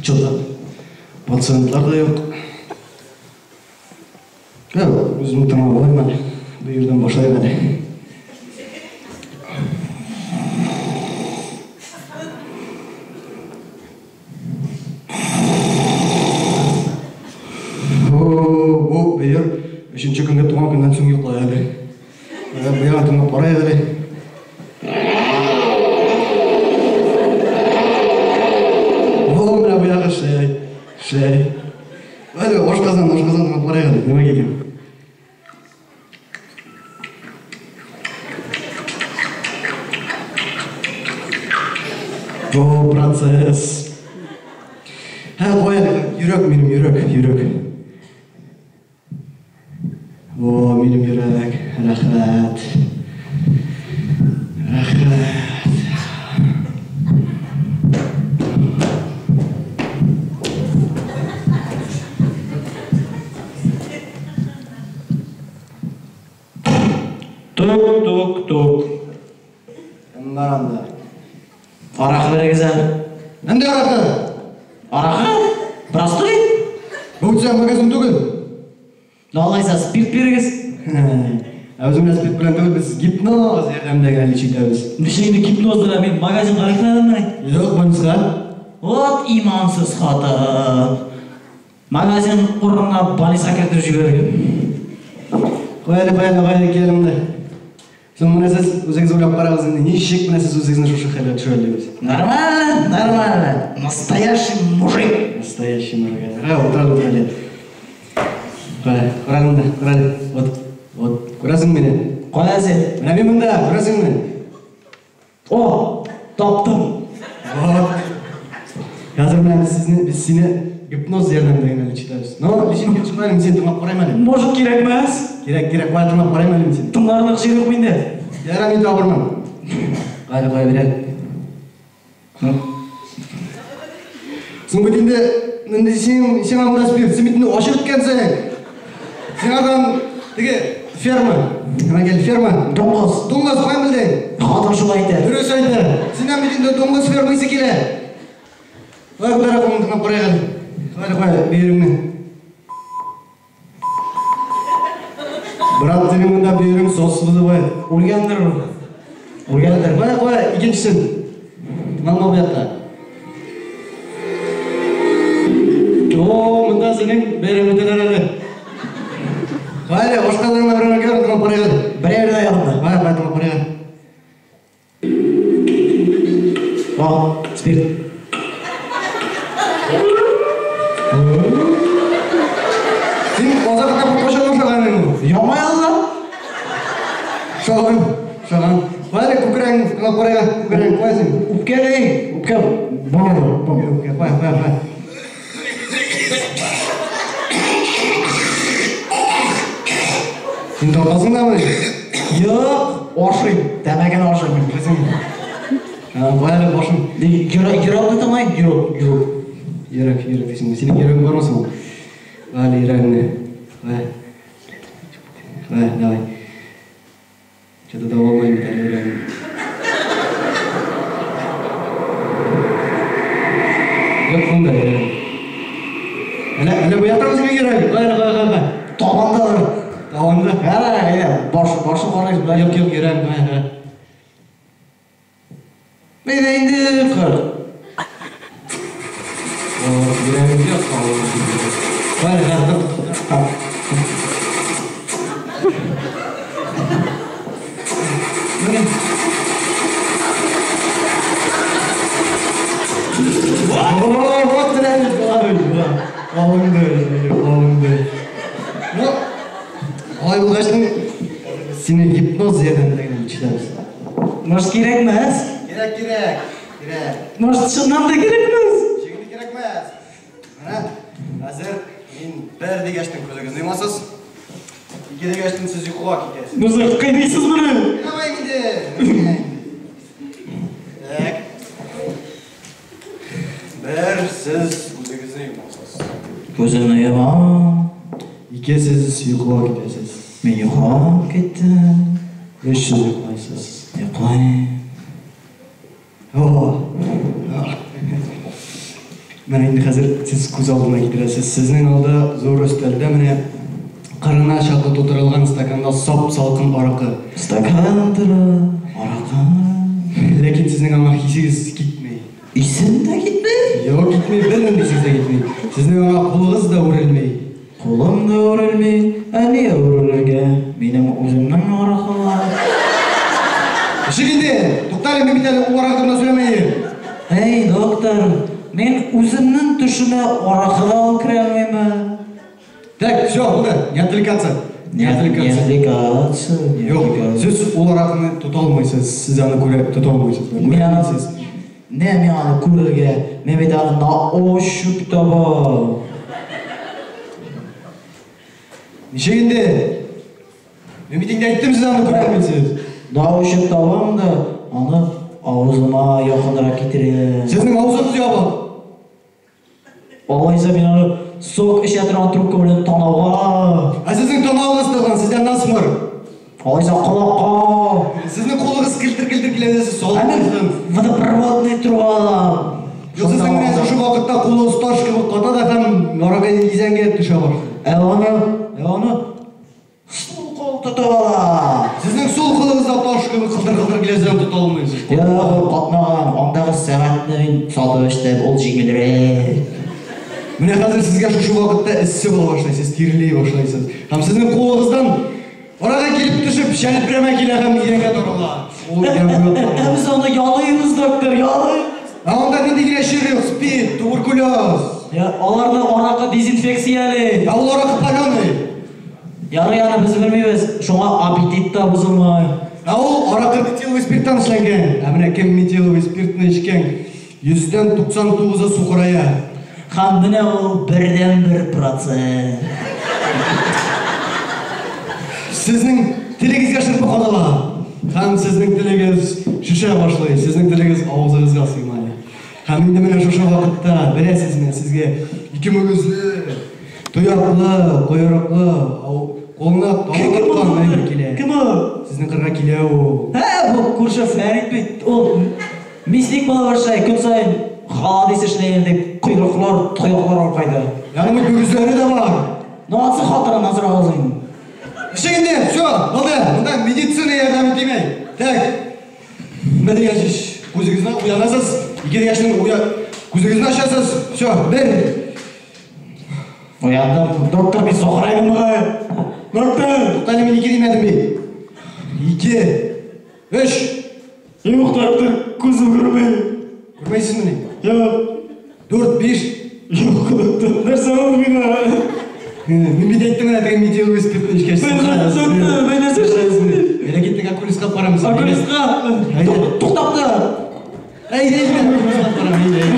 Что-то пациентлар да yok. Өзім тыңа болайын, бұл жерден башлайық әлі. Бұл бейір үшінші күнге туған күннен соң ұйықлай әлі. Бұяға тыңап барайық әлі. Бұл мына бұяға шәй. Hadi hoş kazan paraya geldik. Neme geliyor? O prenses. Ha koyalım. Yürek benim yürek. O benim yürek. Rahmet. Тук. Кімдар анда? Арақы берегізі. Нәнде арақы? Арақы? Простой? Бұл сен магазин түгіл. Алайса спирт берегіз. Өзімде спирт білен түгіл, біз гипноз ердемдегі әлічейдеміз. Бішіңді гипноздыға мен магазин қарайтын адамын. Жоқ, бұнысқа. Вот имансыз қатын. Магазин ұрынға балиса кәтір жіберген. Қойды келімді. Соң мұны сіз өзіңіз ойлап қарағыз, нешек мұны сіз өзіңізді шушы қайлы түшөлдіңіз? Нормально. Настоящий мужик. Отырады. Қарады. Вот. Көресің мені? Қоя сен? Мына мен мұнда, көресің мені? О, таптым. Қазір мына біз сені гипноз ердемдеген әлі читабыз. Но, лишен кеп шықпайын, сен тыңлап қарайым әлі. Может, керек мәз? Керек, қоя тыңлап қарайым әлі сен. Тыңларынық жер жоқ менде. Яра мен табырман. Қоя береді. Соң бөтінде, мінде сен алдас бер, сен бетінде ошыр өткенсің. Сен адам, деге, ферма. Ана кел, ферма. Доңғыз, қойын білдің. Қадыр жыл айты. Дұрыс айты. Сен бетінде доңғыз фермасы келе. Қоя құдара қоңын тыңлап қарайған. Қоя, бейіріңмен. Брат, сенің мұнда бейірің соғысыбызы байды. Өлгендір. Қоя, екіншісін. Тыңалма бұяқта. Мұнда сенің бейірің өтелер әлі. Қоя, қошқаларына бірін көрін тыңлап қарайған. Бірерді аяғында. Қоя, тыңлап қарайған. О, спирт. Сен озақта бұл қошалым шағаның мұ? Ямай алда? Шағаным. Қоя, көкірәң, тыңлап қарайған. Көкірәң, қоя сен. Үпке. Қоя. Сен тоқасың да мұны? Yok, oşuyum. Demekken oşuyum. Қоя, бошым. Yürek tamam, yürek. Ерек дейсің, сенің ерегің бар ма сол? Қоя, ерегіңе. Қоя, давай. Что-то дау алмаймын, дәл ерегің. Жоқ, бұнда ерегің. Әлі бұяқтан сенің ерегің. Қоя. Tabandadır. Tavанда? Başı qarayız. Yok, ерегің, қоя. Meyve indi kır. Ерегің жоқ, қоя. Вот Алыңды. Ой, бұл қаштың сені гипноз ердемдеген читамыз. Может, керек мәз? Керек. Может, шыннан да керек мәз? Шегінде керек мәз. Мына, әзір мен бір дегештің көзігіз ұймасыз. Екі дегештің сіз ұйқыға кетесіз. Мұзыр қайдайсыз мұны? Қамай менде. Бір сіз көзігіз ұймасыз. Көзін ұйыма. Екі сіз ұйқыға кетесіз. Мен ұйқыға кеттім. Үш сіз ұйқылайсыз. Ұйқылайым. Мен енді қазір сіз көз алдыма келтіресіз. Сіздің алда зор өстелде міне қырына шақы тотырылған стаканда сап салқын арақы. Стакан тұры, арақа. Лекен сіздің аңа хисіңіз кетмей. Исің да кетмей? Жоқ, кетмей, бірінің бесіңіз де кетмей. Сіздің аңа қолығыз да өрілмей. Қолым да өрілмей, әне өрілге, менің өзімнің арақыға. Шегенде, тоқтар емі бітәлі орағдырына сөйлемейі. Эй, доктор, мен өзімнің түшіне арақыға алып кіре алмаймын. Так, все, болды, не отвлекаться. Не отвлекаться. Жоқ, сіз ол арақыны тұта алмайсыз, сіз аны тұта алмайсыз. Мен аны көреге, мен бет аны на ощупь таба. Нешегенде, мен бетіңде айттым сіз аны көре алмайсыз. На ощупь табам да, аны аузыма жақынырақ кетірем. Сіздің аузыңыз ябық. Олайса мен аны сок іше тұрған трубка білен тонауға. Сіздің тонауыңыз тұрған, сізден насмыр. Олайса құлаққа. Сіздің қолыңыз кілтір-кілтір келедесіз, сол қолыңыздың. Водопроводный тұрғала. Сіздің мен ұшы вақытта қолы ұсташ кебі қата да қам араға изенге түше бар. Оны сол қол тұтала. Сіздің сол қолыңызда таш кебі қылдыр-қылдыр келезен тұта алмайсыз. Қатмаған, ондағы сағатны мен салды өштеп, ол жеңілірек. Міне қазір сізге шушы вақытта ісі бола башлайсыз, тирілей башлайсыз. Хам сіздің қолыңыздан араға келіп түсіп, шәліп біреме келе қам иренге тұрыла. Біз оны ялайымыз, доктор, ялайымыз. Онда не деген ширек, спид, туберкулез. Оларды арақа дезинфекциялы. Ол арақа паленый. Яны біз білмейміз, шоңа аппетит та бұзылмай. Ол арақа метиловый спирттан ішленген. Әміне кем метиловый спиртны ішкен 100-ден 99-ы суқырая. Қандыне ол 1%. Сіздің тілегізге шырпы қадала. Қам сіздің тілегіз шыша башлай, сіздің тілегіз ауызыңызға сыймай. Қам енді міне шыша вақытта білесіз мен сізге екі мөгізлі, тұяқлы, қойырықлы, қолына талғатқан әйбір келе. Кім о? Сіздің қырға келе о. Бұл көрші Фәрит бейт. Ол месник бала баршай, күн сайын қала дейсі шынайында құйрықлар, тұяқлар арқайды. Яғымы көрізлері де бар. Нағатсы қатыран азыр ауызың. Шегінде, все, болды, мұнда медицина ярдам етемей. Так, бір деген көзіңізді ұянасыз, егер яшының көзіңізді ашасыз, все, бір. Ояндым, доктор, мен соқырайым мұғай. Доктор! Тоқтаны мен екі демедім бей. 2, 3. Еуқ, доктор, көзім көрмей. Көрмейсіз міне? Еуқ. 4, 5. Еуқ, доктор, нәрсе ол мені. Мен бет айттым әне деген метеоры спиртін ішкешсіз. Мен нәрсе шайсың. Әрекеттің окулисқа парамыз. Окулисқа? Тоқтапты. Әйдейді, окулисқа парам, әйдейді.